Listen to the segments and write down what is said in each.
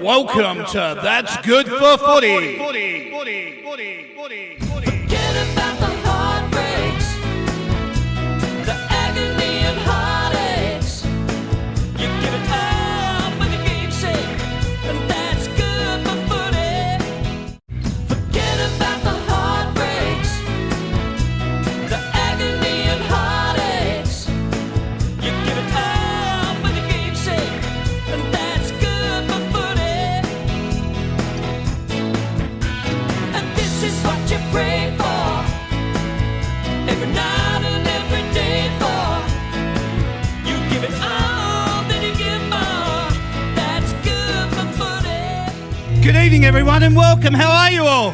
Welcome to That's Good for Footy. Forget about the heartbreaks, the agony and heartaches. You give it all for the game's sake, and that's good for footy. Forget about the heartbreaks, the agony and heartaches. You give it all for the game's sake, and that's good for footy. And this is what you pray for, every night and every day for. You give it all, then you give more. That's good for footy. Good evening, everyone, and welcome. How are you all?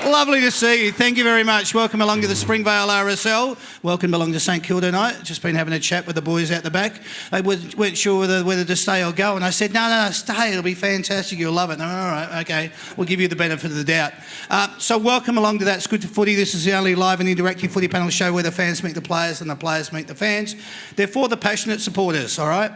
Lovely to see you. Thank you very much. Welcome along to the Springvale RSL. Welcome along to St Kilda night. Just been having a chat with the boys out the back. They weren't sure whether to stay or go, and I said, no, stay. It'll be fantastic. You'll love it. And all right, okay. We'll give you the benefit of the doubt. So welcome along to That's Good for Footy. This is the only live and interactive footy panel show where the fans meet the players and the players meet the fans. They're for the passionate supporters, all right?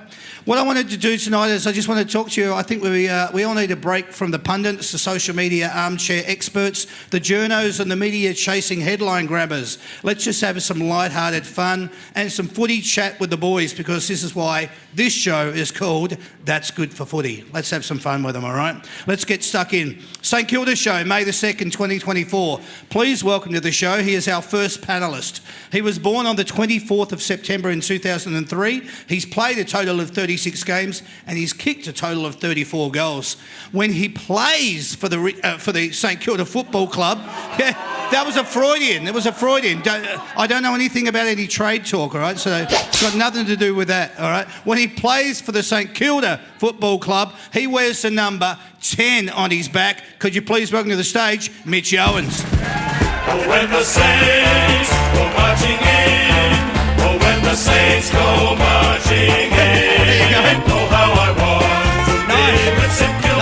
What I wanted to do tonight is I just want to talk to you. I think we all need a break from the pundits, the social media armchair experts, the journos and the media chasing headline grabbers. Let's just have some light-hearted fun and some footy chat with the boys, because this is why this show is called That's Good for Footy. Let's have some fun with them, all right? Let's get stuck in. St Kilda show, May the 2nd, 2024. Please welcome to the show. He is our first panellist. He was born on the 24th of September in 2003. He's played a total of 36 games and he's kicked a total of 34 goals. When he plays for the St Kilda Football Club, that was a Freudian. It was a Freudian. I don't know anything about any trade talk, all right? So it's got nothing to do with that, all right? When he plays for the St Kilda Football Club, he wears the number 10 on his back. Could you please welcome to the stage, Mitch Owens. Oh, when the Saints go marching in. Oh, when the Saints go marching in. There you go. Oh, how I want to be with St Kilda.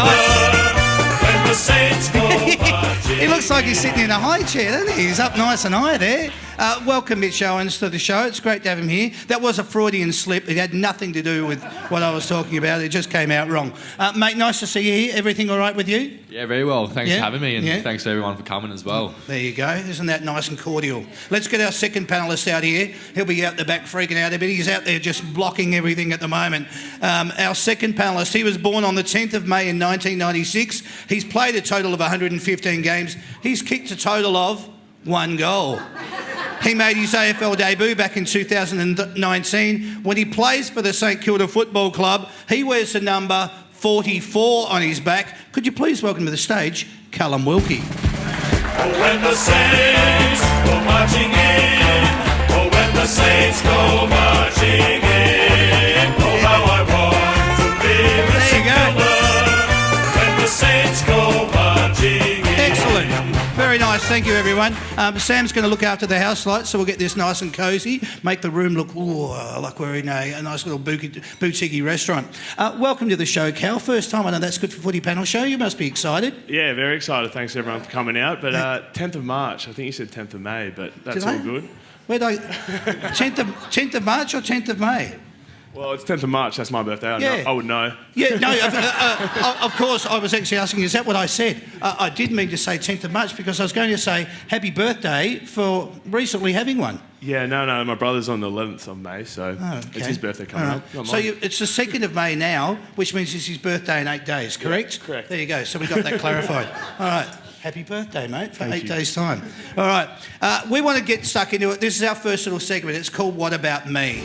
When the Saints go marching in. He looks like he's sitting in a high chair, doesn't he? He's up nice and high there. Welcome, Mitch Owens, to the show. It's great to have him here. That was a Freudian slip. It had nothing to do with what I was talking about. It just came out wrong. Mate, nice to see you here. Everything all right with you? Yeah, very well. Thanks for having me, and thanks to everyone for coming as well. There you go. Isn't that nice and cordial? Let's get our second panellist out here. He'll be out the back freaking out a bit. He's out there just blocking everything at the moment. Our second panellist, he was born on the 10th of May in 1996. He's played a total of 115 games. He's kicked a total of 1 goal. He made his AFL debut back in 2019. When he plays for the St Kilda Football Club, he wears the number 44 on his back. Could you please welcome to the stage, Callum Wilkie. Oh, when the Saints go marching in. Oh, when the Saints go marching in. Oh, how I want to be with There you St go. Kilda. When the Saints go marching in. Excellent. Very nice. Thank you, everyone. Sam's going to look after the house lights, so we'll get this nice and cosy, make the room look like we're in a nice little boutique restaurant. Welcome to the show, Cal. First time on a That's Good for Footy panel show. You must be excited. Yeah, very excited. Thanks everyone for coming out. But 10th of March, I think you said 10th of May, but that's all good. Where'd I... 10th of March or 10th of May? Well, it's 10th of March. That's my birthday. I would know. Yeah, no, of course, I was actually asking, is that what I said? I did mean to say 10th of March because I was going to say happy birthday for recently having one. Yeah, no. My brother's on the 11th of May, so it's his birthday coming up. So it's the 2nd of May now, which means it's his birthday in 8 days, correct? Yeah, correct. There you go. So we got that clarified. All right. Happy birthday, mate, for Thank 8 you. days' time. All right. We want to get stuck into it. This is our first little segment. It's called What About Me?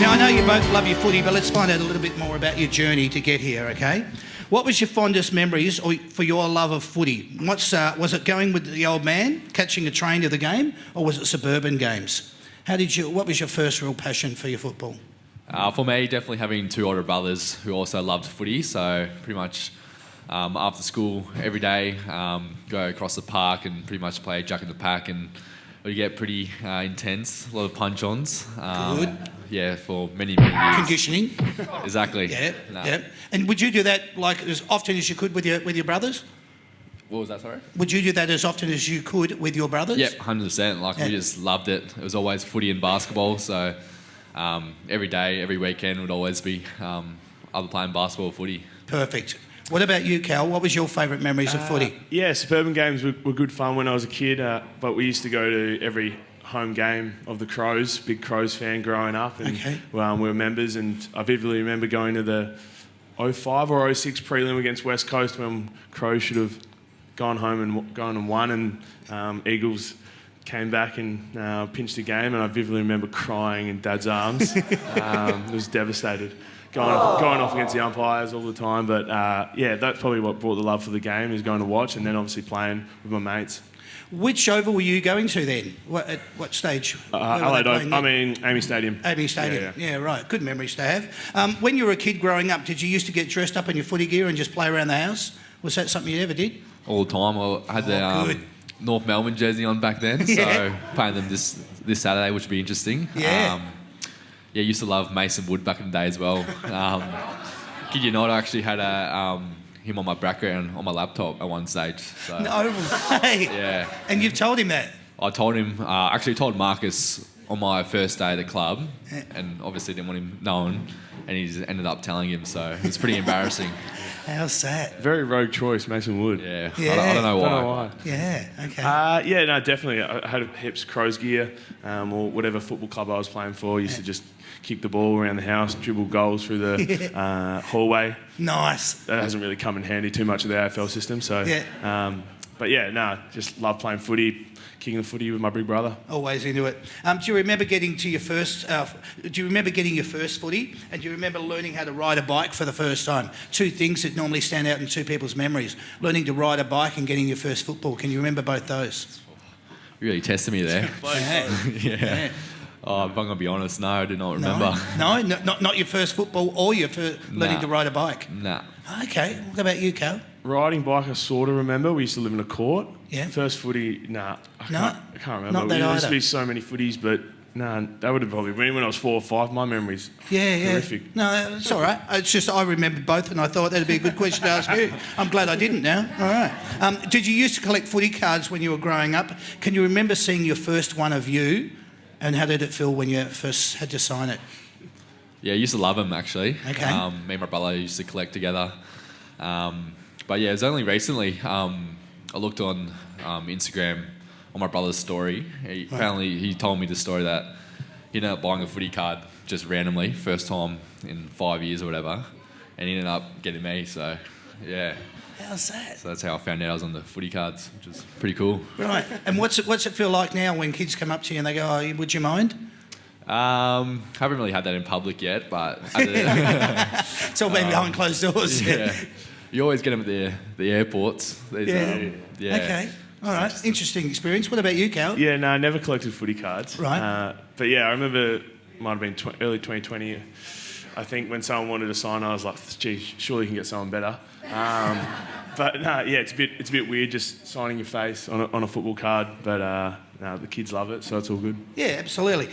Now, I know you both love your footy, but let's find out a little bit more about your journey to get here, okay? What was your fondest memories for your love of footy? Was it going with the old man, catching a train to the game, or was it suburban games? What was your first real passion for your football? For me, definitely having two older brothers who also loved footy, so pretty much after school every day, go across the park and pretty much play Jack in the Pack, and we get pretty intense, a lot of punch-ons. Good. Yeah, for many years. Conditioning. Exactly. Yeah, No. yeah. And would you do that like as often as you could with your brothers? What was that, sorry? Would you do that as often as you could with your brothers? Yep, 100%. We just loved it. It was always footy and basketball, so every day, every weekend would always be either playing basketball or footy. Perfect. What about you, Cal? What was your favourite memories of footy? Yeah, suburban games were good fun when I was a kid, but we used to go to every home game of the Crows, big Crows fan growing up, and we were members, and I vividly remember going to the 05 or 06 prelim against West Coast when Crows should have gone home and won, and Eagles came back and pinched the game, and I vividly remember crying in Dad's arms. It was devastated. Going off against the umpires all the time, but yeah, that's probably what brought the love for the game, is going to watch, and then obviously playing with my mates. Which oval were you going to then? At what stage? Amy Stadium. Amy Stadium. Yeah, right. Good memories to have. When you were a kid growing up, did you used to get dressed up in your footy gear and just play around the house? Was that something you ever did? All the time. I had the North Melbourne jersey on back then, so playing them this Saturday, which would be interesting. Yeah. Yeah, used to love Mason Wood back in the day as well. Kid you not, I actually had him on my background on my laptop at one stage. So, no way. Yeah. And you've told him that? I told him, actually told Marcus on my first day at the club, and obviously didn't want him knowing, and he just ended up telling him, so it's pretty embarrassing. How's that? Very rogue choice, Mason Wood. Yeah. I don't know why. Yeah, okay. Yeah, no, definitely. I had a Hips Crows gear, or whatever football club I was playing for. I used to just kick the ball around the house, dribble goals through the hallway. Nice. That hasn't really come in handy too much of the AFL system. So, but yeah, no, just love playing footy, kicking the footy with my big brother. Always into it. Do you remember getting to your first? Do you remember getting your first footy? And do you remember learning how to ride a bike for the first time? Two things that normally stand out in two people's memories: learning to ride a bike and getting your first football. Can you remember both those? You really tested me there. Yeah. Oh, if I'm going to be honest, no, I do not remember. No, not your first football or your first learning to ride a bike? Nah. Okay, what about you, Cal? Riding bike, I sort of remember. We used to live in a court. Yeah. First footy, I can't remember. Not that there used to either. be so many footies, but that would have probably been when I was 4 or 5. My memory's horrific. No, it's all right. It's just I remembered both, and I thought that'd be a good question to ask you. I'm glad I didn't now. All right. Did you used to collect footy cards when you were growing up? Can you remember seeing your first one of you? And how did it feel when you first had to sign it? Yeah, I used to love them, actually. Okay. Me and my brother used to collect together. But yeah, it was only recently I looked on Instagram on my brother's story. Apparently, he told me the story that he ended up buying a footy card just randomly, first time in 5 years or whatever, and he ended up getting me, so yeah. How's that? So that's how I found out I was on the footy cards, which is pretty cool. Right. And what's it feel like now when kids come up to you and they go, "Oh, would you mind?" Haven't really had that in public yet, but It's all been behind closed doors. yeah, you always get them at the airports. Yeah. Okay. All right. Interesting experience. What about you, Cal? Yeah, no, I never collected footy cards. Right. But yeah, I remember might have been early 2020. I think when someone wanted to sign, I was like, "Gee, surely you can get someone better." But no, yeah, it's a bit weird just signing your face on a football card. But no, the kids love it, so it's all good. Yeah, absolutely.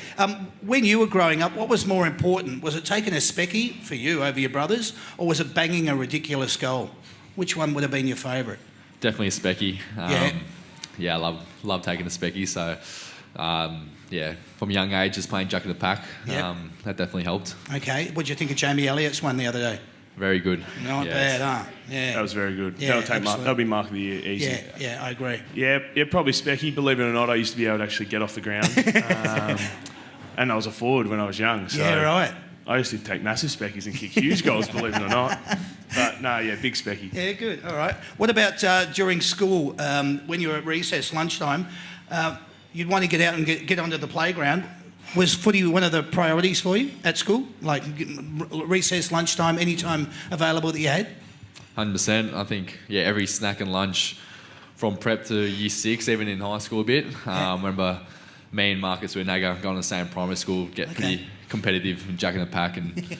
When you were growing up, what was more important? Was it taking a specky for you over your brothers, or was it banging a ridiculous goal? Which one would have been your favourite? Definitely a specky. Yeah. I love taking a specky. So, yeah, from a young age, just playing Jack in the Pack, that definitely helped. Okay. What did you think of Jamie Elliott's one the other day? Very good. Not bad, huh? Yeah. That was very good. Yeah, That'll be mark of the year, easy. Yeah, I agree. Yeah, probably specky. Believe it or not, I used to be able to actually get off the ground. And I was a forward when I was young. So Yeah, right. I used to take massive speckies and kick huge goals, believe it or not. But no, yeah, big specky. Yeah, good. All right. What about during school, when you were at recess, lunchtime, you'd want to get out and get onto the playground. Was footy one of the priorities for you at school? Like recess, lunchtime, any time available that you had? 100%. I think, every snack and lunch from prep to year 6, even in high school a bit. I remember me and Marcus Wernager going to the same primary school, get pretty competitive in Jack in the Pack, and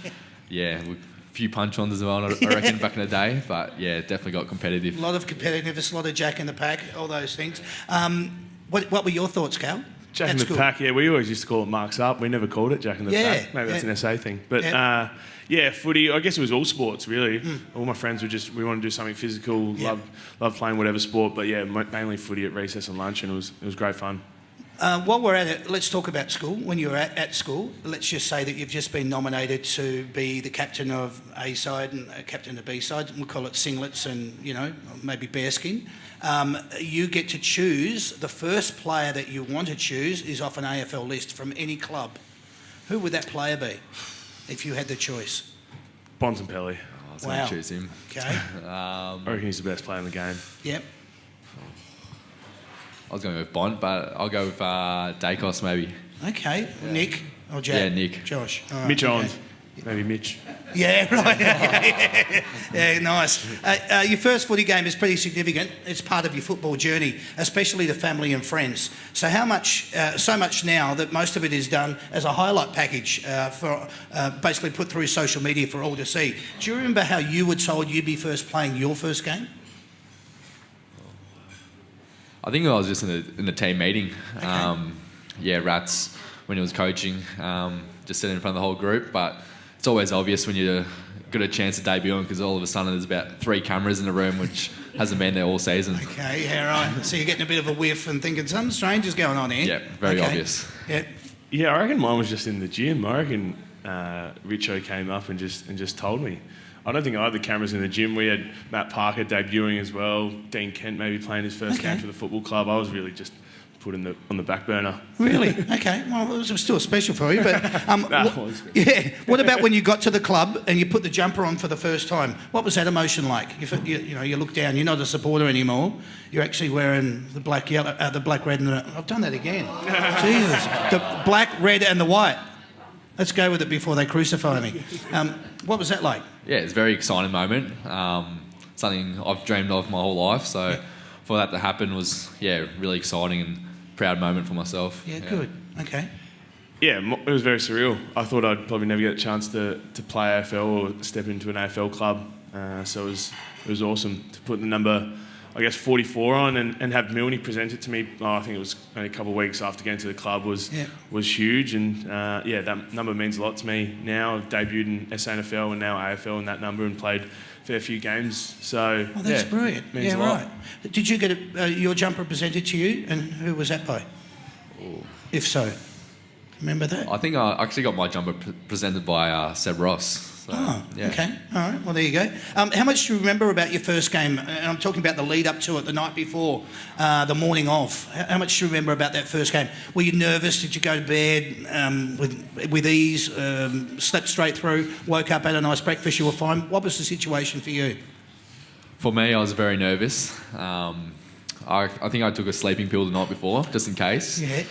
a few punch-ons as well, I reckon, back in the day. But yeah, definitely got competitive. A lot of competitiveness, a lot of Jack in the Pack, all those things. What were your thoughts, Cal? Jack in the Pack, we always used to call it Marks Up. We never called it Jack in the Pack. Maybe that's an SA thing. But footy, I guess it was all sports, really. All my friends we wanted to do something physical, love playing whatever sport. But yeah, mainly footy at recess and lunch, and it was great fun. While we're at it, let's talk about school. When you were at school, let's just say that you've just been nominated to be the captain of A side and captain of B side. We'll call it singlets and, maybe bearskin. You get to choose. The first player that you want to choose is off an AFL list from any club. Who would that player be if you had the choice? Bontempelli. I was going to choose him. Okay. I reckon he's the best player in the game. Yep. I was going to go with Bond, but I'll go with Dacos maybe. Okay. Yeah. Nick or Jack? Yeah, Nick. Josh. All right, Mitch okay. Owens. Maybe Mitch. Yeah, right. Yeah, nice. Your first footy game is pretty significant. It's part of your football journey, especially to family and friends. So how much, so much now that most of it is done as a highlight package for basically put through social media for all to see. Do you remember how you were told you'd be first playing your first game? I think I was just in the team meeting. Okay. Rats when he was coaching, just sitting in front of the whole group. But it's always obvious when you got a chance to debut because all of a sudden there's about 3 cameras in the room, which hasn't been there all season. Okay, yeah, right. So you're getting a bit of a whiff and thinking something strange is going on here. Yeah, very obvious. Yeah. Yeah, I reckon mine was just in the gym. I reckon Richo came up and just told me. I don't think I had the cameras in the gym. We had Matt Parker debuting as well. Dean Kent maybe playing his first game for the football club. I was really just put on the back burner. Really? Okay. Well, it was still special for you. But Yeah. What about when you got to the club and you put the jumper on for the first time? What was that emotion like? You look down. You're not a supporter anymore. You're actually wearing the black, yellow, the black, red, and I've done that again. Jesus, the black, red, and the white. Let's go with it before they crucify me. What was that like? Yeah, it's a very exciting moment. Something I've dreamed of my whole life. So for that to happen was, really exciting and proud moment for myself. Yeah, good. Okay. Yeah, it was very surreal. I thought I'd probably never get a chance to play AFL or step into an AFL club. So it was awesome to put the number, 44 on and have Milne present it to me. I think it was only a couple of weeks after getting to the club was huge. And that number means a lot to me now. I've debuted in SANFL and now AFL in that number and played a fair few games. So that's brilliant. Means a lot. Right. Did you get your jumper presented to you, and who was that by? Ooh. If so, remember that? I think I actually got my jumper presented by Seb Ross. So, Okay. All right. Well, there you go. How much do you remember about your first game? And I'm talking about the lead up to it, the night before, the morning of. How much do you remember about that first game? Were you nervous? Did you go to bed with ease? Slept straight through? Woke up, had a nice breakfast? You were fine. What was the situation for you? For me, I was very nervous. I think I took a sleeping pill the night before, just in case. Yeah.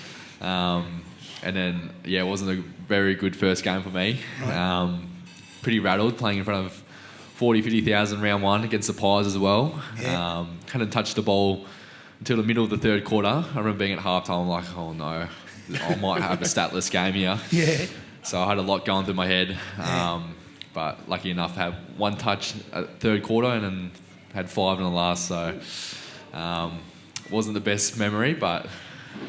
And then, it wasn't a very good first game for me. Right. Pretty rattled, playing in front of 40, 50,000 round one against the Pies as well. Yeah. Hadn't touched the ball until the middle of the third quarter. I remember being at halftime, I'm like, oh no, I might have a statless game here. Yeah. So I had a lot going through my head. But lucky enough, I had one touch at third quarter and then had 5 in the last. So wasn't the best memory, but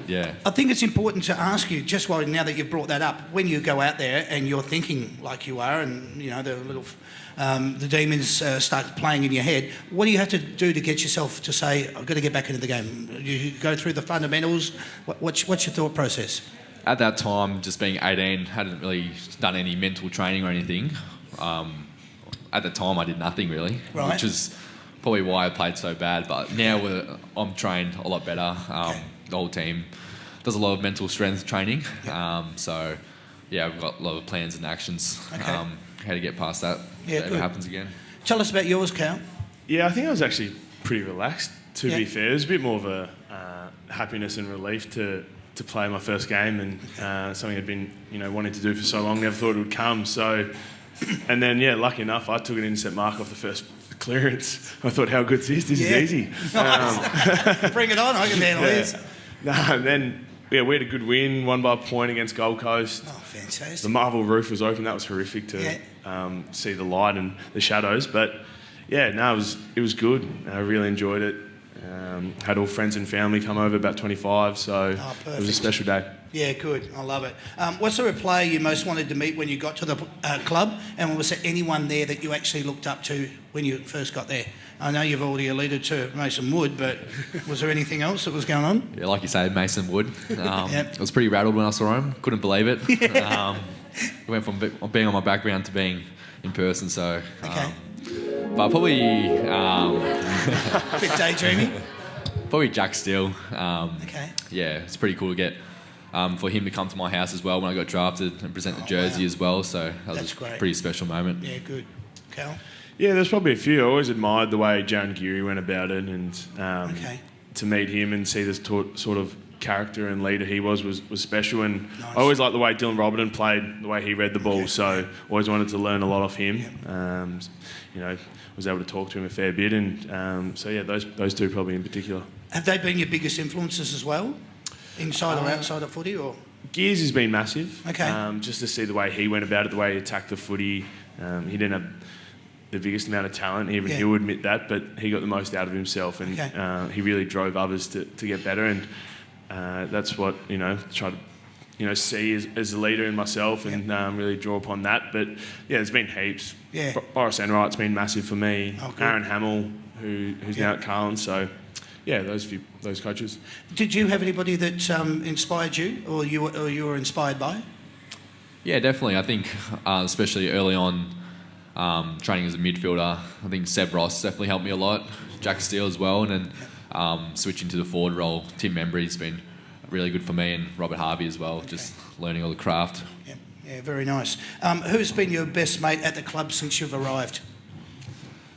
yeah. I think it's important to ask you, just now that you've brought that up, when you go out there and you're thinking like you are and, the demons start playing in your head, what do you have to do to get yourself to say, I've got to get back into the game? You go through the fundamentals? What's your thought process? At that time, just being 18, hadn't really done any mental training or anything. At the time, I did nothing really, which is probably why I played so bad. But now I'm trained a lot better. The whole team does a lot of mental strength training. So, I've got a lot of plans and actions how to get past that if it happens again. Tell us about yours, Cal. Yeah, I think I was actually pretty relaxed, to be fair. It was a bit more of a happiness and relief to play my first game and something I'd been wanting to do for so long, never thought it would come. So, and then, lucky enough, I took an intercept mark off the first clearance. I thought, how good's this? This is easy. Bring it on, I can handle this. And then, we had a good win, won by a point against Gold Coast. Oh, fantastic. The Marvel roof was open. That was horrific to see the light and the shadows. But, it was good. I really enjoyed it. Had all friends and family come over, about 25, so it was a special day. Yeah, good. I love it. What sort of player you most wanted to meet when you got to the club, and was there anyone there that you actually looked up to when you first got there? I know you've already alluded to Mason Wood, but was there anything else that was going on? Yeah, like you say, Mason Wood. I was pretty rattled when I saw him. Couldn't believe it. It went from being on my background to being in person. So, but probably A bit daydreaming. probably Jack Steele. Okay. Yeah, it's pretty cool to get for him to come to my house as well when I got drafted and present the jersey as well. So that was That's a great. pretty special moment. Yeah, good. Cal? Yeah, there's probably a few. I always admired the way Jaron Geary went about it, and to meet him and see this sort of character and leader he was special. And Nice. I always liked the way Dylan Robertson played, the way he read the ball. So always wanted to learn a lot of him. Was able to talk to him a fair bit, and those two probably in particular. Have they been your biggest influences as well, inside or outside of footy? Or Gears has been massive. Okay. Just to see the way he went about it, the way he attacked the footy. He didn't have the biggest amount of talent, even he'll admit that, but he got the most out of himself, and he really drove others to get better, and that's what try to see as a leader in myself, and really draw upon that. But yeah, there's been heaps. Yeah. Boris Enright's been massive for me. Oh, good. Aaron Hamill, who's now at Carlin. So yeah, those coaches. did you have anybody that inspired you, or you were inspired by? Yeah, definitely. I think especially early on, training as a midfielder, I think Seb Ross definitely helped me a lot. Jack Steele as well, and then switching to the forward role, Tim Membry's been really good for me, and Robert Harvey as well, just learning all the craft. Yeah, very nice. Who's been your best mate at the club since you've arrived?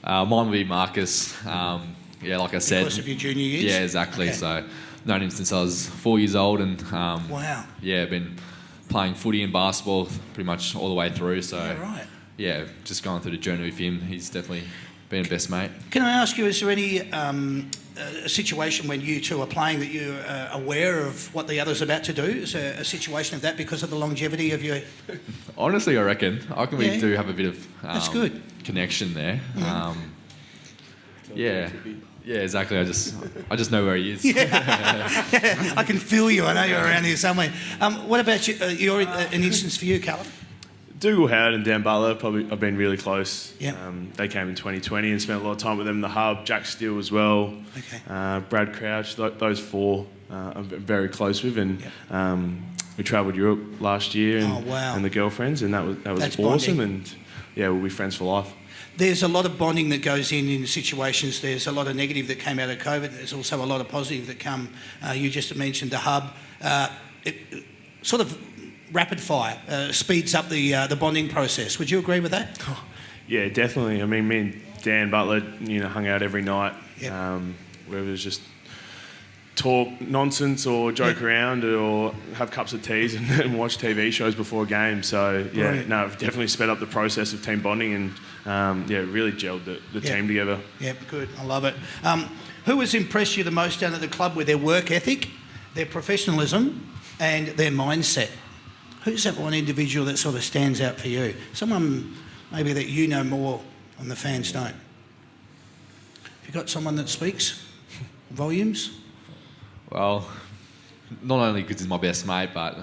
Mine would be Marcus. Like I said. Because of your junior years? Yeah, exactly. Okay. So known him since I was 4 years old, and Wow. yeah, been playing footy and basketball pretty much all the way through. So Yeah, right. yeah, just going through the journey with him, he's definitely been a best mate. Can I ask you, is there any situation when you two are playing that you're aware of what the other's about to do? Is there a situation of that because of the longevity of your... Honestly, I reckon we Yeah. do have a bit of That's good. connection there. Yeah, exactly. I just know where he is. I can feel you. I know you're around here somewhere. What about you? An instance for you, Callum? Dougal Howard and Dan Butler I've been really close. Yep. They came in 2020 and spent a lot of time with them in the hub. Jack Steele as well. Okay. Brad Crouch. Those four I'm very close with, and we travelled Europe last year, and, Oh, wow. and the girlfriends, and that was That's awesome. bonding. And yeah, we'll be friends for life. There's a lot of bonding that goes in situations. There's a lot of negative that came out of COVID. There's also a lot of positive that come. You just mentioned the hub. It sort of rapid fire speeds up the bonding process. Would you agree with that? Yeah, definitely. I mean, me and Dan Butler, hung out every night. Yep. Where it was just talk nonsense or joke around or have cups of teas and watch TV shows before a game. So yeah, Brilliant. no, I've definitely sped up the process of team bonding, and really gelled the team together. Yep, good. I love it. Who has impressed you the most down at the club with their work ethic, their professionalism, and their mindset? Who's that one individual that sort of stands out for you? Someone maybe that you know more and the fans don't. Have you got someone that speaks volumes? Well, not only because he's my best mate, but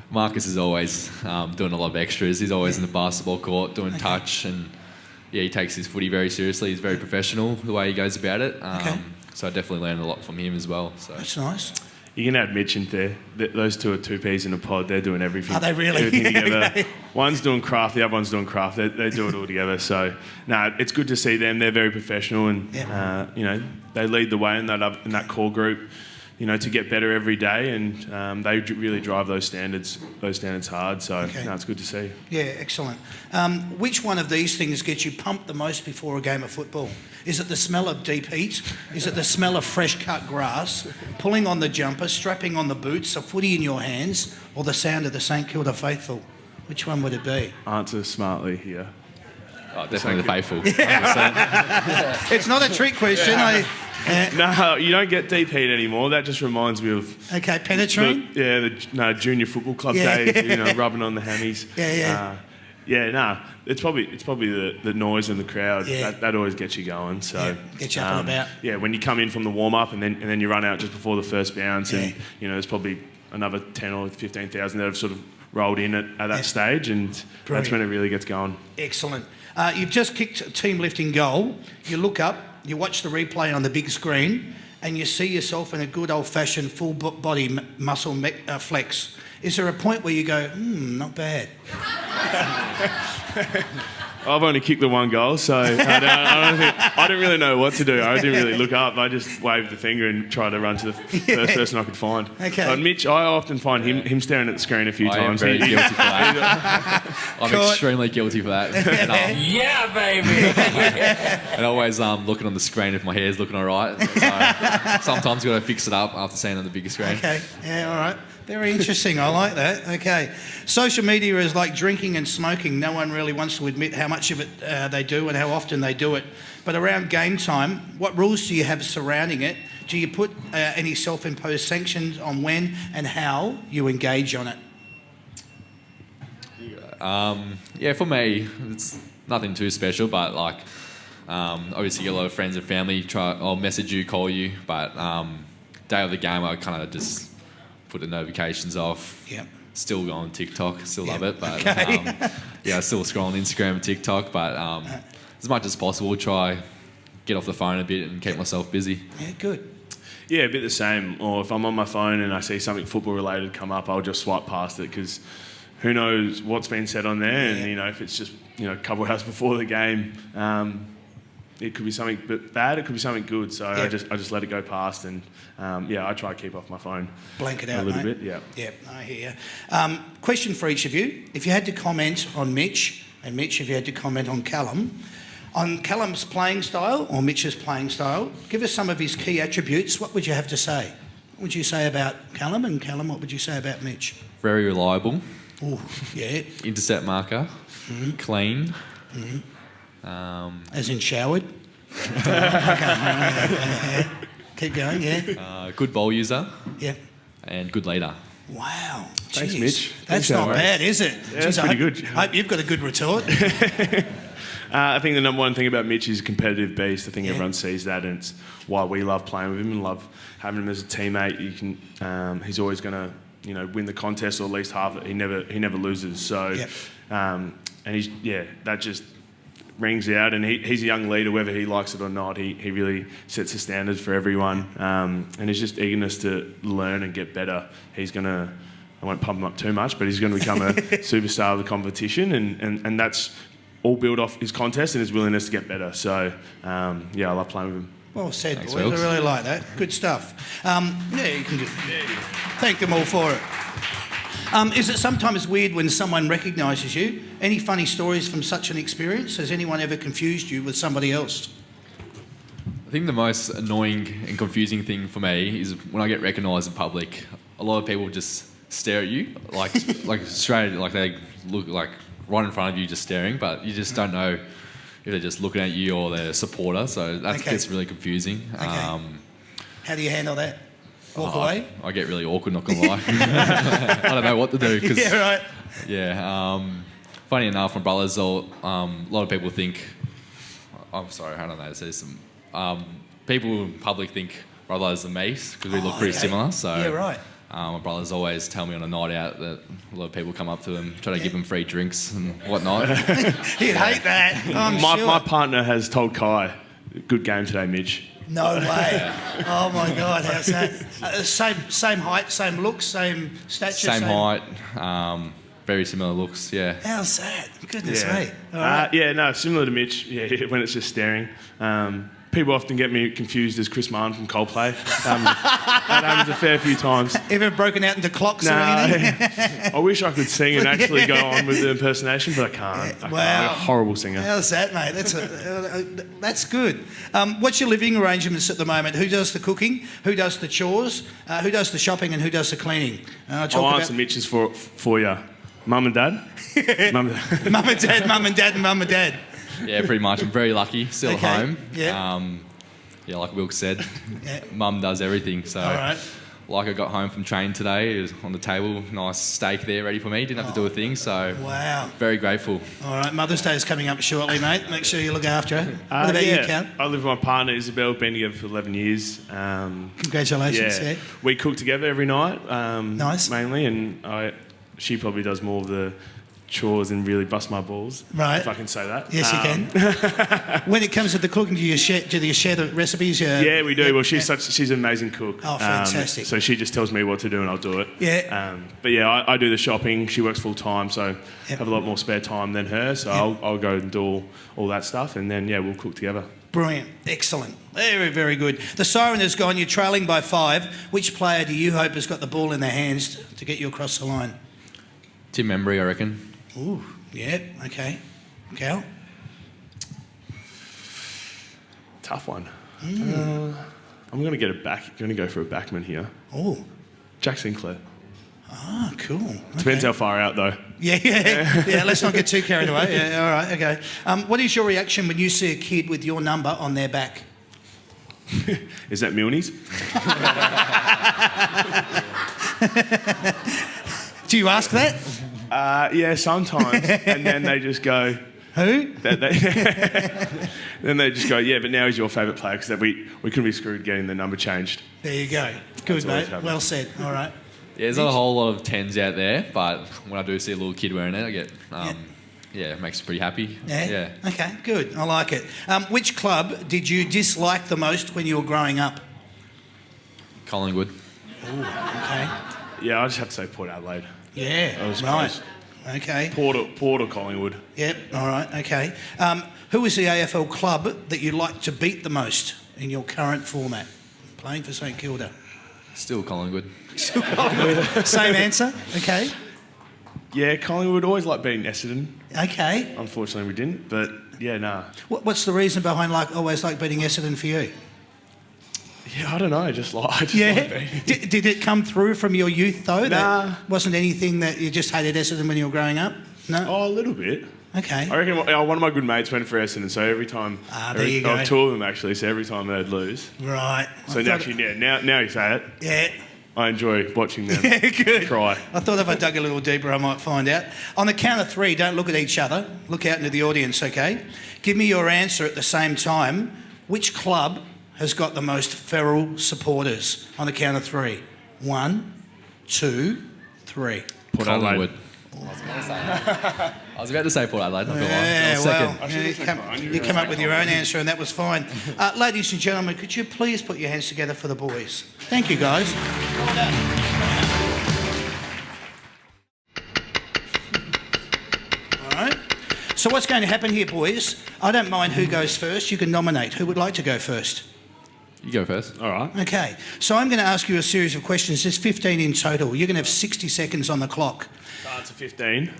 Marcus is always doing a lot of extras. He's always in the basketball court doing touch, and yeah, he takes his footy very seriously. He's very professional the way he goes about it. So I definitely learned a lot from him as well. So That's nice. You can add Mitch in there. Those two are two peas in a pod. They're doing everything. Are they really? Everything together. One's doing craft, the other one's doing craft. They do it all together. So, no, it's good to see them. They're very professional, and they lead the way in that core group. To get better every day, and they really drive those standards hard. So, no, it's good to see. Yeah, excellent. Which one of these things gets you pumped the most before a game of football? Is it the smell of deep heat? Is it the smell of fresh cut grass? Pulling on the jumper, strapping on the boots, a footy in your hands, or the sound of the St Kilda faithful? Which one would it be? Answer smartly here. oh, definitely the faithful. It's not a trick question. No, you don't get deep heat anymore. That just reminds me of Okay, penetrating? the junior football club Yeah. days. Rubbing on the hammies. Yeah. It's probably the noise and the crowd Yeah. that always gets you going. So Get you up and about. Yeah, when you come in from the warm up and then you run out just before the first bounce, and there's probably another 10 or 15,000 that have sort of rolled in at that stage, and that's when it really gets going. Excellent. You've just kicked a team lifting goal. You look up, you watch the replay on the big screen, and you see yourself in a good old-fashioned full body muscle flex. Is there a point where you go, not bad? I've only kicked the one goal, so I don't really know what to do. I didn't really look up. I just waved the finger and tried to run to the first person I could find. Okay. But Mitch, I often find him staring at the screen a few times. I am very guilty for that. I'm extremely guilty for that. And, Yeah, baby. and always looking on the screen if my hair's looking all right. So sometimes you've got to fix it up after seeing it on the bigger screen. Okay, yeah, all right. Very interesting. I like that. Okay. Social media is like drinking and smoking. No one really wants to admit how much of it they do and how often they do it. But around game time, what rules do you have surrounding it? Do you put any self-imposed sanctions on when and how you engage on it? Yeah, for me, it's nothing too special, but like obviously a lot of friends and family I'll message you, call you, but day of the game I kind of just put the notifications off. Yep. Still go on TikTok, still love it, but Okay. yeah, I still scroll on Instagram and TikTok, but as much as possible, try get off the phone a bit and keep myself busy. Yeah, good. Yeah, a bit the same. Or if I'm on my phone and I see something football related come up, I'll just swipe past it, because who knows what's been said on there. And if it's just a couple of hours before the game, it could be something bad, it could be something good. So I just let it go past, and I try to keep off my phone. Blank it out, a little mate. bit. Yeah. Yeah, I hear you. Question for each of you: if you had to comment on Mitch, and Mitch, if you had to comment on Callum's playing style or Mitch's playing style, give us some of his key attributes. What would you have to say? What would you say about Callum, and Callum, what would you say about Mitch? Very reliable. Oh, yeah. Intercept marker. Clean. As in showered? Okay. Keep going, yeah. Good ball user. Yeah. And good leader. Wow. Thanks, Jeez. Mitch. That's Thanks, not mate. bad, is it? Yeah, that's Jeez, pretty good. Hope you've got a good retort. I think the number one thing about Mitch is a competitive beast. I think everyone sees that, and it's why we love playing with him and love having him as a teammate. He's always going to, win the contest, or at least half it. He never loses. So, and that just rings out. And he's a young leader, whether he likes it or not. He really sets the standards for everyone, and his just eagerness to learn and get better. I won't pump him up too much, but he's going to become a superstar of the competition, and that's all built off his contest and his willingness to get better. So, I love playing with him. Well said, Thanks, boys. Wilkes. I really like that. Good stuff. You can do. Thank them all for it. Is it sometimes weird when someone recognises you? Any funny stories from such an experience? Has anyone ever confused you with somebody else? I think the most annoying and confusing thing for me is when I get recognised in public. A lot of people just stare at you, like straight, like they look like right in front of you, just staring, but you just don't know if they're just looking at you or they're a supporter. So that gets really confusing. Okay. How do you handle that? Walk away? I get really awkward, not gonna lie. I don't know what to do. Cause, Yeah, right. Yeah. Funny enough, my brothers, a lot of people think. I'm sorry, I don't know. There's some people in public think my brothers are me because we look pretty similar. So Yeah, right. my brothers always tell me on a night out that a lot of people come up to them, try to give them free drinks and whatnot. He'd hate that. I'm sure. My partner has told Kai, "Good game today, Mitch." No way. Oh, my God. How's that? Same height, same looks, same stature? Same height, very similar looks, yeah. How's that? Goodness me. All right. Similar to Mitch. Yeah, when it's just staring. People often get me confused as Chris Martin from Coldplay. That happens a fair few times. Ever broken out into clocks or anything? I wish I could sing and actually go on with the impersonation, but I can't. I'm a horrible singer. How's that, mate? That's good. What's your living arrangements at the moment? Who does the cooking? Who does the chores? Who does the shopping? And who does the cleaning? I'll answer Mitch's for you. Mum and Dad? Mum and Dad. Mum and Dad. Yeah, pretty much. I'm very lucky, still Okay, at home. yeah. Like Wilkes said, Yeah. Mum does everything. So All right. like I got home from training today. It was on the table, nice steak there ready for me. Didn't have to do a thing, so Wow. very grateful. All right, Mother's Day is coming up shortly, mate. Make sure you look after her. What about you, Cal? I live with my partner Isabel. Been together for 11 years. Congratulations. Yeah. We cook together every night. Nice. Mainly, and she probably does more of the chores and really bust my balls. Right. If I can say that. Yes, you can. When it comes to the cooking, do you share the recipes? Yeah, we do. Well, she's an amazing cook. Oh, fantastic. So she just tells me what to do and I'll do it. Yeah. But yeah, I do the shopping. She works full time, so Yep. have a lot more spare time than her. So I'll go and do all that stuff, and then we'll cook together. Brilliant. Excellent. Very, very good. The siren has gone. You're trailing by 5. Which player do you hope has got the ball in their hands to get you across the line? Tim Embry, I reckon. Ooh, yeah, okay. Cal? Tough one. I'm going to get a back. Going to go for a backman here. Oh, Jack Sinclair. ah, cool. Okay. Depends how far out though. Yeah, let's not get too carried away. Yeah, all right, okay. What is your reaction when you see a kid with your number on their back? Is that Milne's? Do you ask that? Yeah, sometimes. And then they just go, Who? then they just go, yeah, but now he's your favourite player because we couldn't be screwed getting the number changed. There you go. Good, always mate. happened. Well said. All right. Yeah, there's not a whole lot of 10s out there, but when I do see a little kid wearing it, I get, it makes me pretty happy. Yeah? Okay, good. I like it. Which club did you dislike the most when you were growing up? Collingwood. Ooh, okay. Yeah, I just have to say Port Adelaide. Yeah, That was right. close. Okay. Port or Collingwood. Yep, all right, okay. Who is the AFL club that you like to beat the most in your current format? Playing for St Kilda. Still Collingwood. Same answer, okay. Yeah, Collingwood always like beating Essendon. Okay. Unfortunately, we didn't, but yeah, nah. What's the reason behind always beating Essendon for you? Yeah, I don't know. I just like Yeah. beating. Did it come through from your youth though? Nah. That wasn't anything that you just hated Essendon when you were growing up? No. Oh, a little bit. Okay. I reckon one of my good mates went for Essendon, so every time... there you go. Two of them, actually, so every time they'd lose. Right. So now you say it, Yeah. I enjoy watching them Good. cry. I thought if I dug a little deeper, I might find out. On the count of 3, don't look at each other. Look out into the audience, okay? Give me your answer at the same time. Which club has got the most feral supporters? On the count of 3. 1, 2, 3. Port Collingwood. Adelaide. I was about to say Port Adelaide, not gonna lie. Yeah, Second. well, you come up with your own answer and that was fine. Ladies and gentlemen, could you please put your hands together for the boys? Thank you, guys. Well done. All right. So what's going to happen here, boys? I don't mind who goes first. You can nominate. Who would like to go first? You go first. All right. Okay. So I'm going to ask you a series of questions. There's 15 in total. You're going to have 60 seconds on the clock. To answer 15.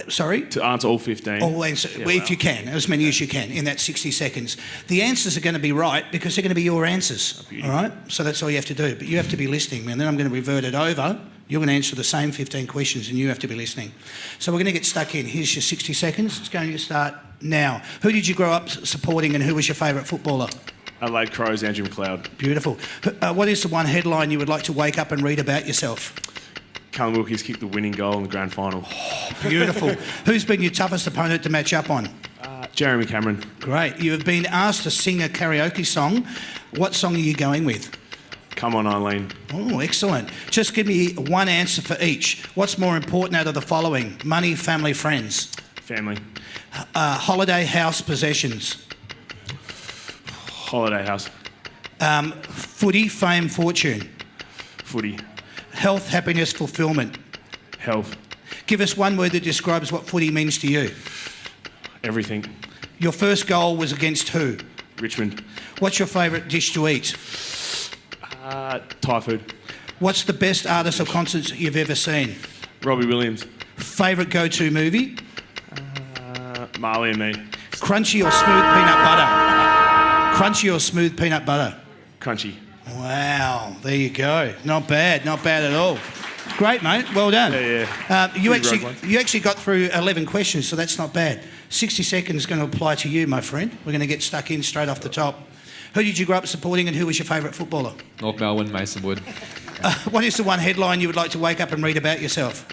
Sorry? To answer all 15. All answer, if you can, as many as you can in that 60 seconds. The answers are going to be right because they're going to be your answers. All right? So that's all you have to do. But you have to be listening, and then I'm going to revert it over. You're going to answer the same 15 questions, and you have to be listening. So we're going to get stuck in. Here's your 60 seconds. It's going to start now. Who did you grow up supporting, and who was your favourite footballer? Adelaide Crows, Andrew McLeod. Beautiful. What is the one headline you would like to wake up and read about yourself? Callum Wilkes kicked the winning goal in the grand final. Beautiful. Who's been your toughest opponent to match up on? Jeremy Cameron. Great. You have been asked to sing a karaoke song. What song are you going with? Come on, Eileen. Oh, excellent. Just give me one answer for each. What's more important out of the following? Money, family, friends? Family. Holiday, house, possessions? Holiday house. Footy, fame, fortune? Footy. Health, happiness, fulfilment? Health. Give us one word that describes what footy means to you. Everything. Your first goal was against who? Richmond. What's your favourite dish to eat? Thai food. What's the best artist or concert you've ever seen? Robbie Williams. Favourite go-to movie? Marley and Me. Crunchy or smooth peanut butter? Crunchy or smooth peanut butter? Crunchy. Wow, there you go. Not bad at all. Great, mate. Well done. Yeah. You Pretty rogue one. actually got through 11 questions, so that's not bad. 60 seconds is going to apply to you, my friend. We're going to get stuck in straight off the top. Who did you grow up supporting and who was your favourite footballer? North Melbourne, Mason Wood. What is the one headline you would like to wake up and read about yourself?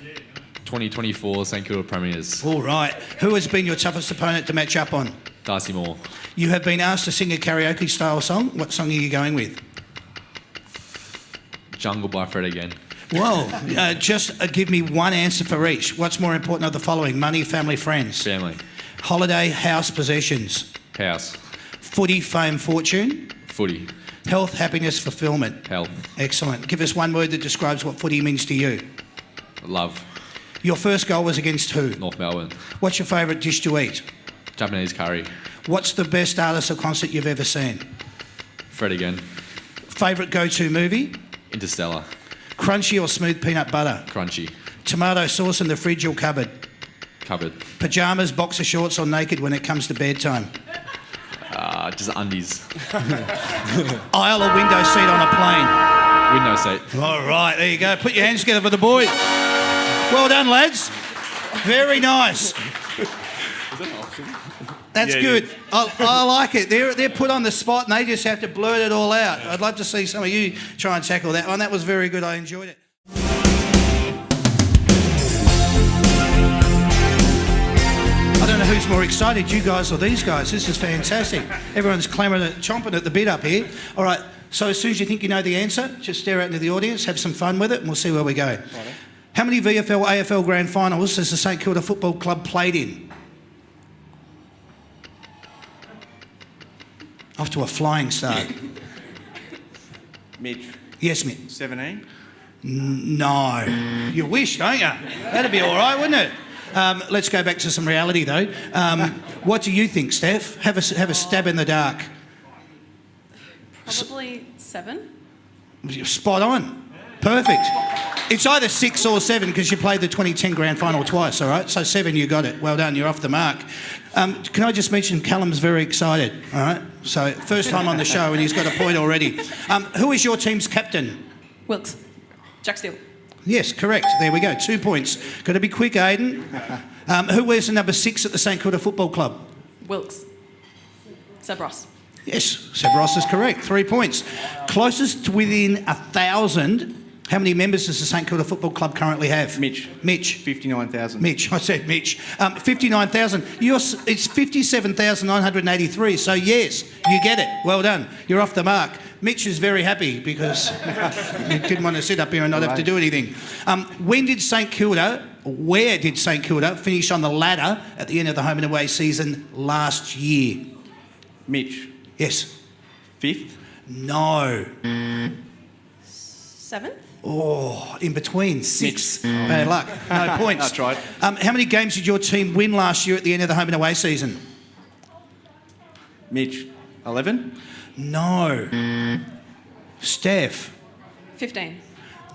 2024 St Kilda Premiers. All right. Who has been your toughest opponent to match up on? Darcy Moore. You have been asked to sing a karaoke-style song. What song are you going with? Jungle by Fred again. Well, just give me one answer for each. What's more important of the following? Money, family, friends? Family. Holiday, house, possessions? House. Footy, fame, fortune? Footy. Health, happiness, fulfilment? Health. Excellent. Give us one word that describes what footy means to you. Love. Your first goal was against who? North Melbourne. What's your favourite dish to eat? Japanese curry. What's the best artist or concert you've ever seen? Fred again. Favourite go-to movie? Interstellar. Crunchy or smooth peanut butter? Crunchy. Tomato sauce in the fridge or cupboard? Cupboard. Pyjamas, boxer shorts or naked when it comes to bedtime? Just undies. Aisle or window seat on a plane? Window seat. All right, there you go. Put your hands together for the boys. Well done, lads. Very nice. That's Yeah, good. I like it. They're put on the spot and they just have to blurt it all out. I'd love to see some of you try and tackle that one. That was very good. I enjoyed it. I don't know who's more excited, you guys or these guys. This is fantastic. Everyone's clamoring, chomping at the bit up here. All right, so as soon as you think you know the answer, just stare out into the audience, have some fun with it, and we'll see where we go. How many VFL, AFL Grand Finals has the St Kilda Football Club played in? Off to a flying start. Mitch, Yes, Mick. 17. No. You wish, don't you? That'd be all right, wouldn't it? Let's go back to some reality, though. What do you think, Steph? Have a stab in the dark. Probably 7. Spot on. Perfect. It's either 6 or 7 because you played the 2010 Grand Final twice, all right? So 7, you got it. Well done, you're off the mark. Can I just mention Callum's very excited, all right? So first time on the show and he's got a point already. Who is your team's captain? Wilkes. Jack Steele. Yes, correct. There we go. 2 points. Got to be quick, Aidan. Who wears the number 6 at the St Kilda Football Club? Wilkes. Seb Ross. Yes, Seb Ross is correct. 3 points. Closest to within 1,000. How many members does the St Kilda Football Club currently have? Mitch. 59,000. 59,000. Mitch, I said Mitch. 59,000. It's 57,983. So yes, you get it. Well done. You're off the mark. Mitch is very happy because he didn't want to sit up here and not have to do anything. Where did St Kilda finish on the ladder at the end of the home and away season last year? Mitch, Yes. 5th. No. 7th. Oh, in between. 6. Bad luck. No points. That's right. How many games did your team win last year at the end of the home and away season? Mitch, 11. No. Steph? 15.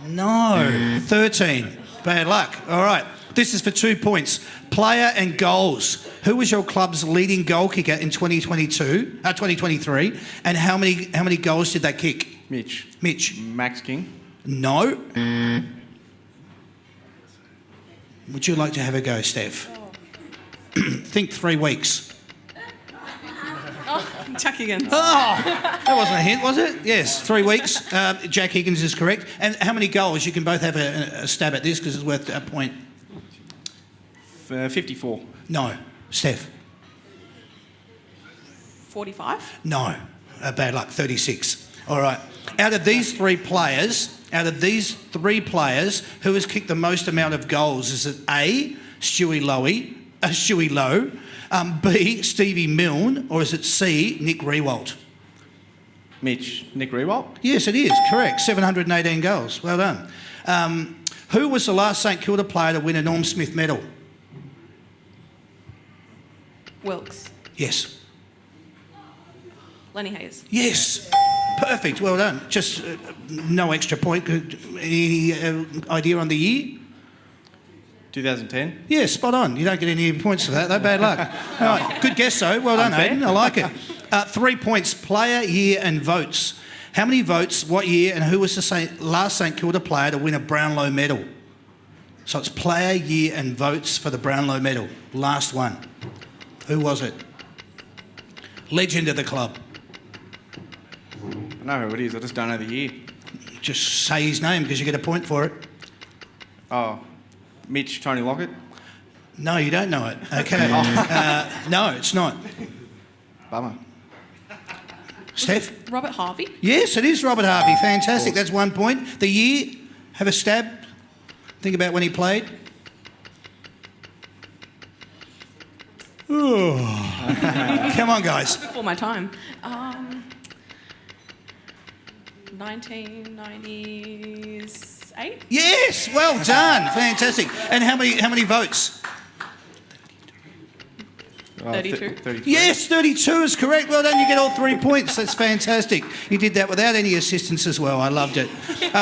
No. 13. Bad luck. All right. This is for 2 points. Player and goals. Who was your club's leading goal kicker in 2023? And how many goals did they kick? Mitch, Mitch? Max King. No. Would you like to have a go, Steph? Think 3 weeks. Oh, Jack Higgins. Oh, that wasn't a hint, was it? Yes, 3 weeks. Jack Higgins is correct. And how many goals? You can both have a stab at this because it's worth a point. 54. No. Steph? 45. No. Bad luck. 36. All right. Out of these three players, who has kicked the most amount of goals? Is it A, Stewie Lowe, B, Stevie Milne, or is it C, Nick Rewalt? Mitch, Nick Rewalt. Yes, it is. Correct. 718 goals. Well done. Who was the last St Kilda player to win a Norm Smith medal? Wilkes. Yes. Lenny Hayes. Yes. Perfect. Well done. Just no extra point. Any idea on the year? 2010. Yeah, spot on. You don't get any points for that, though. Bad luck. All right. Good guess, though. Well done, Unfair. Aidan. I like it. 3 points. Player, year and votes. How many votes, what year, and who was the last St Kilda player to win a Brownlow medal? So it's player, year and votes for the Brownlow medal. Last one. Who was it? Legend of the club. I know who it is, I just don't know the year. Just say his name because you get a point for it. Oh, Mitch, Tony Lockett. No, you don't know it. Okay. No, it's not. Bummer. Steph? Robert Harvey. Yes, it is Robert Harvey. Fantastic. That's 1 point. The year, have a stab. Think about when he played. Ooh. Come on, guys. Before my time. 1998. Yes, well done. Fantastic. And how many votes? 32. 33. Yes, 32 is correct. Well done. You get all 3 points. That's fantastic. You did that without any assistance as well. I loved it.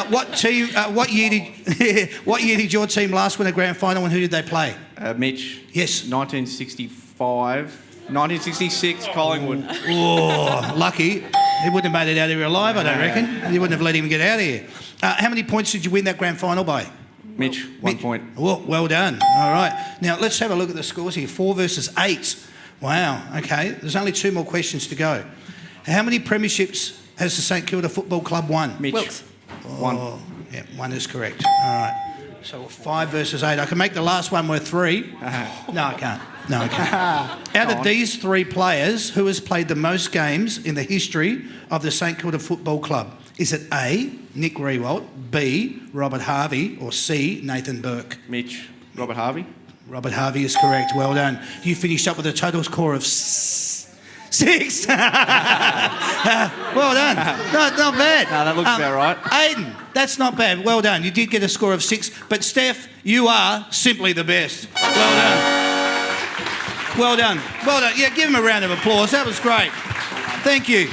What year did your team last win a grand final, and who did they play? Mitch. Yes. 1965. 1966, Collingwood. Oh, lucky. He wouldn't have made it out of here alive, I don't reckon. You wouldn't have let him get out of here. How many points did you win that grand final by? Mitch, 1 point. Well done. All right. Now, let's have a look at the scores here. 4 versus 8. Wow. Okay. There's only 2 more questions to go. How many premierships has the St Kilda Football Club won? Mitch. Wilkes. 1. Yeah, 1 is correct. All right. So 5 versus 8. I can make the last one worth 3. No, I can't. Out of these 3 players, who has played the most games in the history of the St Kilda Football Club? Is it A, Nick Riewoldt, B, Robert Harvey, or C, Nathan Burke? Mitch, Robert Harvey. Robert Harvey is correct. Well done. You finished up with a total score of 6. Well done. Not bad. No, that looks about right. Aiden, that's not bad. Well done. You did get a score of 6. But Steph, you are simply the best. Well done. Well done. Well done. Yeah, give him a round of applause. That was great. Thank you.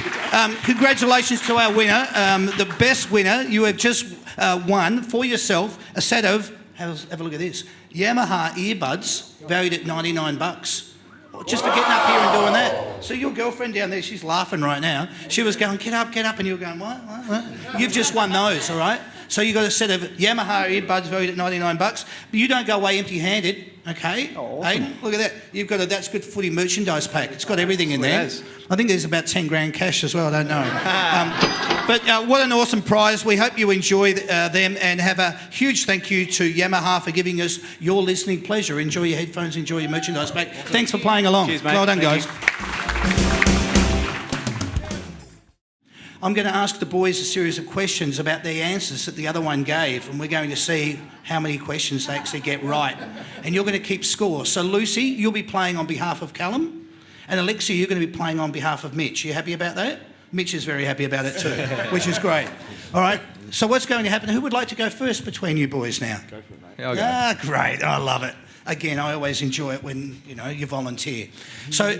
Congratulations to our winner. The best winner. You have just won for yourself a set of, have a look at this, Yamaha earbuds valued at $99. Just for getting up here and doing that. So your girlfriend down there, she's laughing right now. She was going, get up, and you were going, what? You've just won those, all right? So you got a set of Yamaha earbuds valued at $99. But you don't go away empty-handed, okay? Oh, awesome. Aiden, look at that. You've got a That's Good Footy merchandise pack. It's got everything in there. I think there's about 10 grand cash as well, I don't know. But what an awesome prize. We hope you enjoy them, and have a huge thank you to Yamaha for giving us your listening pleasure. Enjoy your headphones, enjoy your merchandise pack. Thanks for playing along. Cheers, mate. Well done, Thank guys. I'm going to ask the boys a series of questions about the answers that the other one gave, and we're going to see how many questions they actually get right. And you're going to keep score. So, Lucy, you'll be playing on behalf of Callum, and Alexia, you're going to be playing on behalf of Mitch. You happy about that? Mitch is very happy about it too, which is great. All right, so what's going to happen? Who would like to go first between you boys now? Go for it, mate. Yeah, I'll go. Ah, great. I love it. Again, I always enjoy it when, you volunteer. So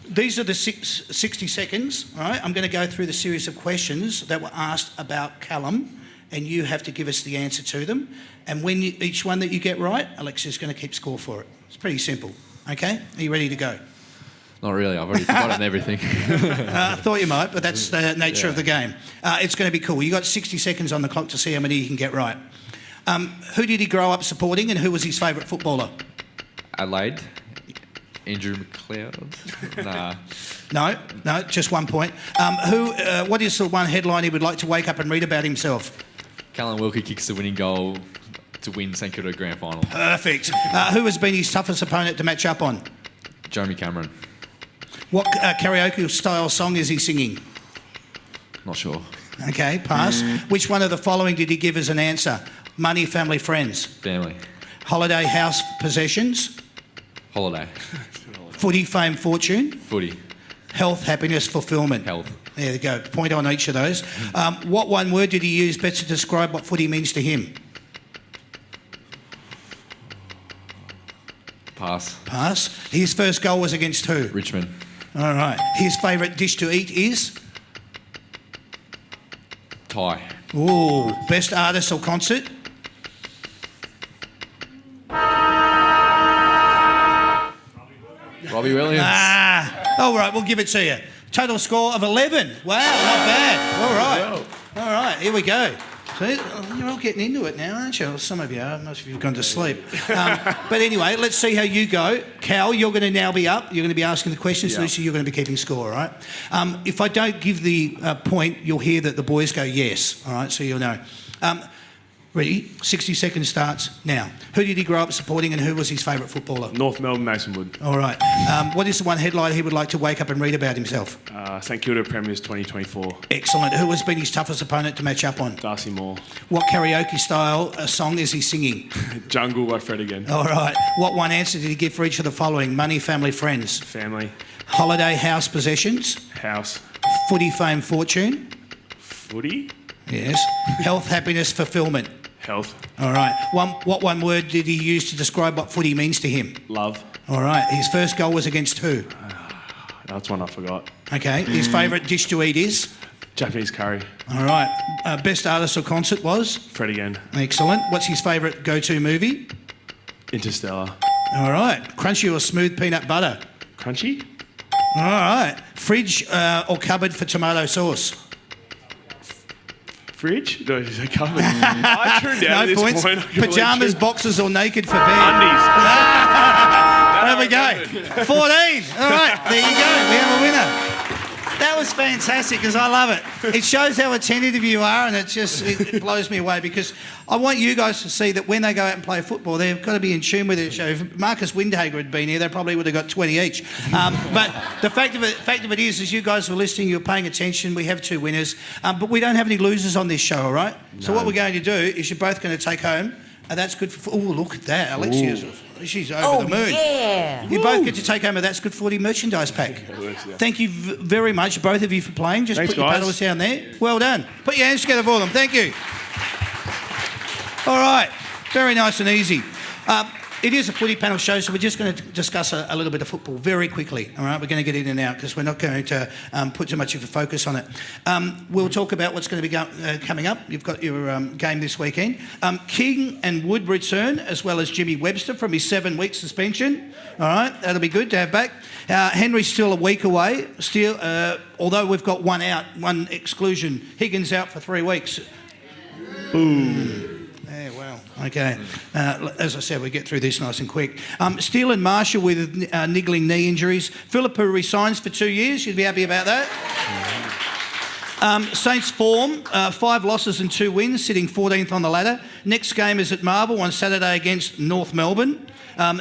these are the 60 seconds, all right? I'm going to go through the series of questions that were asked about Callum, and you have to give us the answer to them. And when each one that you get right, Alexia's going to keep score for it. It's pretty simple, okay? Are you ready to go? Not really. I've already forgotten everything. I thought you might, but that's the nature of the game. It's going to be cool. You've got 60 seconds on the clock to see how many you can get right. Who did he grow up supporting, and who was his favourite footballer? Adelaide. Andrew McLeod. Nah. No, just 1 point. What is the one headline he would like to wake up and read about himself? Callum Wilkie kicks the winning goal to win St Kilda grand final. Perfect. Who has been his toughest opponent to match up on? Jeremy Cameron. What karaoke style song is he singing? Not sure. Okay, pass. Which one of the following did he give as an answer? Money, family, friends. Family. Holiday, house, possessions. Holiday. Footy, fame, fortune. Footy. Health, happiness, fulfilment. Health. There you go. Point on each of those. What one word did he use best to describe what footy means to him? Pass. Pass. His first goal was against who? Richmond. All right. His favourite dish to eat is? Thai. Ooh. Best artist or concert? Robbie Williams. All right, we'll give it to you. Total score of 11. Wow, not bad. All right. Here we go. See, you're all getting into it now, aren't you? Well, some of you are. Most of you have gone to sleep. But anyway, let's see how you go. Cal, you're going to now be up. You're going to be asking the questions. Yeah. Lucy, you're going to be keeping score, all right? If I don't give the point, you'll hear that the boys go yes, all right? So you'll know. Ready? 60 seconds starts now. Who did he grow up supporting and who was his favourite footballer? North Melbourne, Masonwood. All right. What is the one headline he would like to wake up and read about himself? St Kilda Premiers 2024. Excellent. Who has been his toughest opponent to match up on? Darcy Moore. What karaoke style song is he singing? Jungle by Fred again. All right. What one answer did he give for each of the following? Money, family, friends. Family. Holiday, house, possessions. House. Footy, fame, fortune. Footy. Yes. Health, happiness, fulfilment. Health. All right. What one word did he use to describe what footy means to him? Love. All right. His first goal was against who? That's one I forgot. Okay. His favourite dish to eat is? Japanese curry. All right. Best artist or concert was? Fred again. Excellent. What's his favourite go-to movie? Interstellar. All right. Crunchy or smooth peanut butter? Crunchy. All right. Fridge or cupboard for tomato sauce? Fridge? No, is it covered? I turned down at No this points. point. Pyjamas, boxers or naked for bed? Undies. There we go. 14. All right. There you go. We have a winner. That was fantastic because I love it. It shows how attentive you are, and it blows me away because I want you guys to see that when they go out and play football, they've got to be in tune with their show. If Marcus Windhager had been here, they probably would have got 20 each. But the fact of it is you guys were listening, you're paying attention. We have two winners, but we don't have any losers on this show, all right? No. So what we're going to do is you're both going to take home. And that's good for... Oh, look at that. Alexia's... She's over the moon. Yeah. You both get to take home a That's Good Footy merchandise pack. Thank you very much, both of you, for playing. Just Thanks, put your guys. paddles down there. Well done. Put your hands together for them. Thank you. All right. Very nice and easy. It is a footy panel show, so we're just going to discuss a little bit of football very quickly. All right, we're going to get in and out because we're not going to put too much of a focus on it. We'll talk about what's going to be coming up. You've got your game this weekend. King and Wood return, as well as Jimmy Webster from his 7-week suspension. All right, that'll be good to have back. Henry's still a week away. Still, although we've got one out, one exclusion. Higgins out for 3 weeks. Boom. Yeah, well, okay. As I said, we get through this nice and quick. Steele and Marshall with niggling knee injuries. Philippa resigns for 2 years. You'd be happy about that? Saints form, 5 losses and 2 wins, sitting 14th on the ladder. Next game is at Marvel on Saturday against North Melbourne.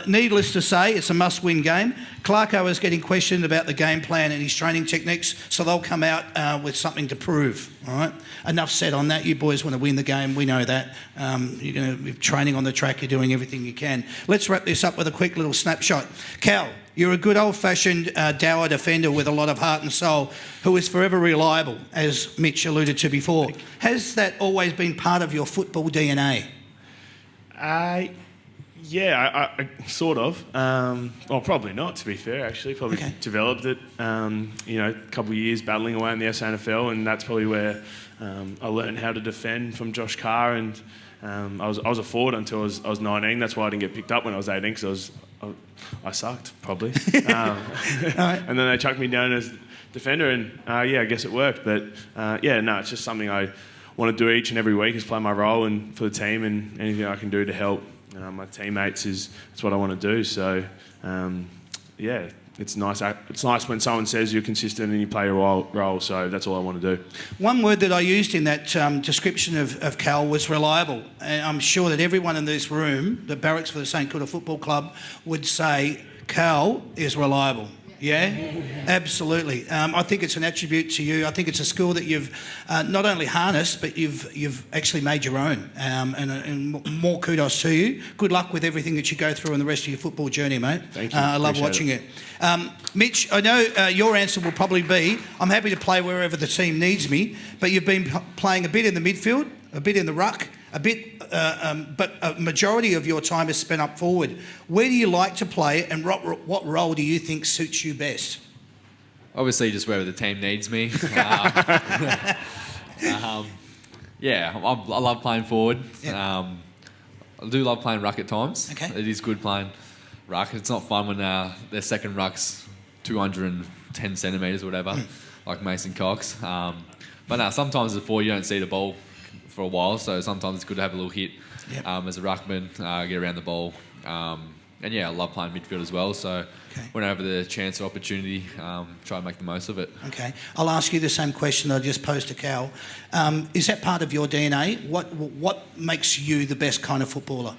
Needless to say, it's a must-win game. Clarko is getting questioned about the game plan and his training techniques, so they'll come out with something to prove. All right. Enough said on that. You boys want to win the game. We know that. You're going to be training on the track. You're doing everything you can. Let's wrap this up with a quick little snapshot. Cal, you're a good old-fashioned dour defender with a lot of heart and soul, who is forever reliable, as Mitch alluded to before. Has that always been part of your football DNA? Yeah, I sort of. Well, probably not, to be fair, actually. Probably developed it, a couple of years battling away in the SANFL, and that's probably where I learned how to defend from Josh Carr. And I was a forward until I was 19. That's why I didn't get picked up when I was 18, because I sucked, probably. And then they chucked me down as defender, and I guess it worked. But it's just something I want to do each and every week, is play my role and for the team, and anything I can do to help my teammates that's what I want to do. So, it's nice. It's nice when someone says you're consistent and you play your role. So that's all I want to do. One word that I used in that description of Cal was reliable. And I'm sure that everyone in this room, the barracks for the St Kilda Football Club, would say Cal is reliable. Yeah, absolutely. I think it's an attribute to you. I think it's a skill that you've not only harnessed, but you've actually made your own. And more kudos to you. Good luck with everything that you go through in the rest of your football journey, mate. Thank you. I love watching it. Mitch, I know your answer will probably be, I'm happy to play wherever the team needs me, but you've been playing a bit in the midfield, a bit in the ruck, but a majority of your time is spent up forward. Where do you like to play, and what role do you think suits you best? Obviously, just wherever the team needs me. I love playing forward. Yeah. I do love playing ruck at times. Okay. It is good playing ruck. It's not fun when their second ruck's 210 centimetres or whatever, like Mason Cox. But sometimes before you don't see the ball for a while, so sometimes it's good to have a little hit as a ruckman, get around the ball. And yeah, I love playing midfield as well, so whenever the chance or opportunity, try and make the most of it. Okay. I'll ask you the same question I just posed to Cal. Is that part of your DNA? What makes you the best kind of footballer?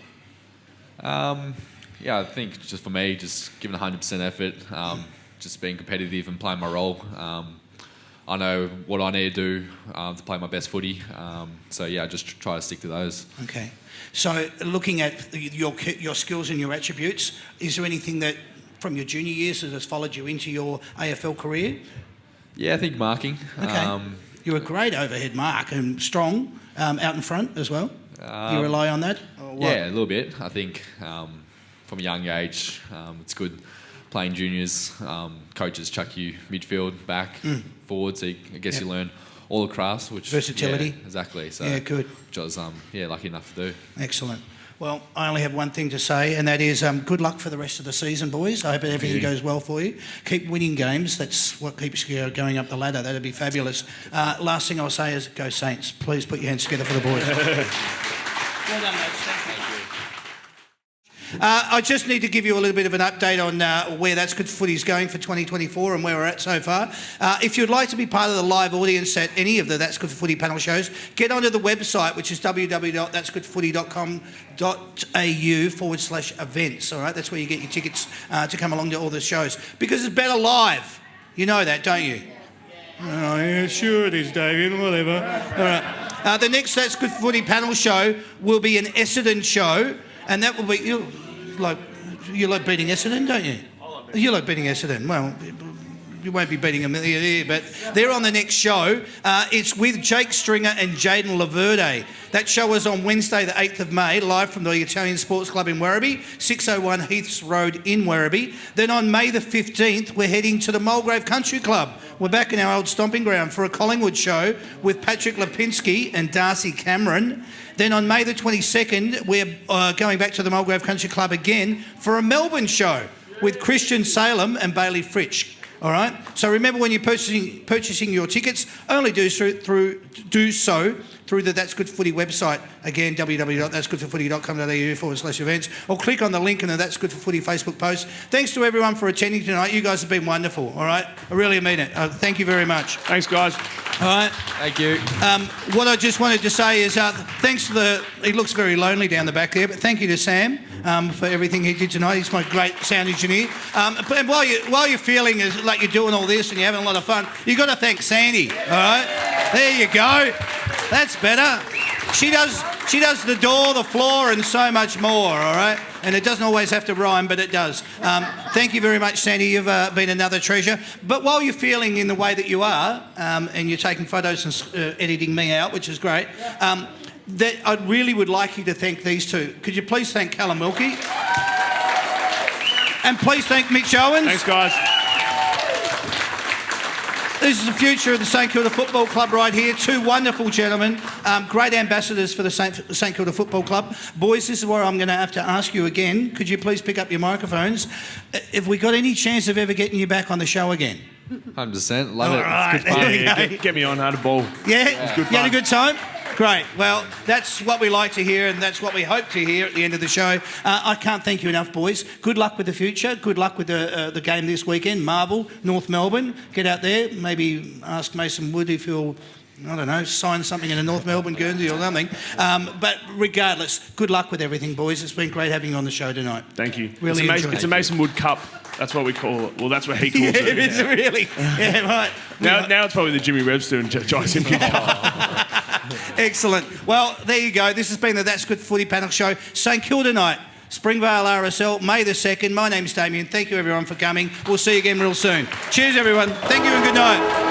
Yeah, I think just for me, just giving 100% effort, just being competitive and playing my role. I know what I need to do to play my best footy. So yeah, just try to stick to those. Okay. So looking at your skills and your attributes, is there anything that from your junior years that has followed you into your AFL career? Yeah, I think marking. Okay. You're a great overhead mark and strong out in front as well. You rely on that? Yeah, a little bit. I think from a young age, it's good playing juniors. Coaches chuck you midfield, back, forward, so I guess you learn all the crafts. Which versatility. Yeah, exactly. So yeah, good. Which I was lucky enough to do. Excellent. Well, I only have one thing to say, and that is good luck for the rest of the season, boys. I hope everything goes well for you. Keep winning games. That's what keeps you going up the ladder. That'd be fabulous. Last thing I'll say is go Saints. Please put your hands together for the boys. Well done, mates. Thank you. I just need to give you a little bit of an update on where That's Good Footy's going for 2024 and where we're at so far. If you'd like to be part of the live audience at any of the That's Good Footy panel shows, get onto the website, which is www.that'sgoodfooty.com.au/events. All right, that's where you get your tickets to come along to all the shows, because it's better live. You know that, don't you? Oh, yeah, sure it is, David. Whatever. All right. The next That's Good Footy panel show will be an Essendon show. And that will be, you like beating Essendon, don't you? You like beating Essendon. Well, you won't be beating them here, but they're on the next show. It's with Jake Stringer and Jaden Laverde. That show is on Wednesday, the 8th of May, live from the Italian Sports Club in Werribee, 601 Heaths Road in Werribee. Then on May the 15th, we're heading to the Mulgrave Country Club. We're back in our old stomping ground for a Collingwood show with Patrick Lipinski and Darcy Cameron. Then on May the 22nd, we're going back to the Mulgrave Country Club again for a Melbourne show with Christian Salem and Bailey Fritsch. All right? So remember, when you're purchasing your tickets, only do so through the That's Good Footy website. Again, www.that'sgoodforfooty.com.au/events, or click on the link in the That's Good for Footy Facebook post. Thanks to everyone for attending tonight. You guys have been wonderful, all right? I really mean it. Thank you very much. Thanks, guys. All right. Thank you. What I just wanted to say is thanks to he looks very lonely down the back there, but thank you to Sam for everything he did tonight. He's my great sound engineer. And while you're feeling like you're doing all this and you're having a lot of fun, you've got to thank Sandy, all right? There you go. That's better. She does the door, the floor, and so much more, all right? And it doesn't always have to rhyme, but it does. Thank you very much, Sandy. You've been another treasure. But while you're feeling in the way that you are, and you're taking photos and editing me out, which is great, that I really would like you to thank these two. Could you please thank Callum Wilkie? And please thank Mitch Owens. Thanks, guys. This is the future of the St Kilda Football Club right here. Two wonderful gentlemen, great ambassadors for the St Kilda Football Club. Boys, this is where I'm going to have to ask you again. Could you please pick up your microphones? Have we got any chance of ever getting you back on the show again? 100%. Love it. Right, It's good fun. Get me on, I had a ball. Yeah? It was good You had a fun. good time? Great. Well, that's what we like to hear, and that's what we hope to hear at the end of the show. I can't thank you enough, boys. Good luck with the future. Good luck with the game this weekend. Marvel, North Melbourne. Get out there. Maybe ask Mason Wood if he'll, I don't know, sign something in a North Melbourne Guernsey or something. But regardless, good luck with everything, boys. It's been great having you on the show tonight. Thank you. Really enjoyed it's it. a Mason Wood Cup. That's what we call it. Well, that's what he calls Yeah, it. is it really? Yeah, right. Now it's probably the Jimmy Webster and Jason. Excellent. Well, there you go. This has been the That's Good Footy panel show. St Kilda night, Springvale RSL, May the 2nd. My name's Damien. Thank you, everyone, for coming. We'll see you again real soon. Cheers, everyone. Thank you and good night.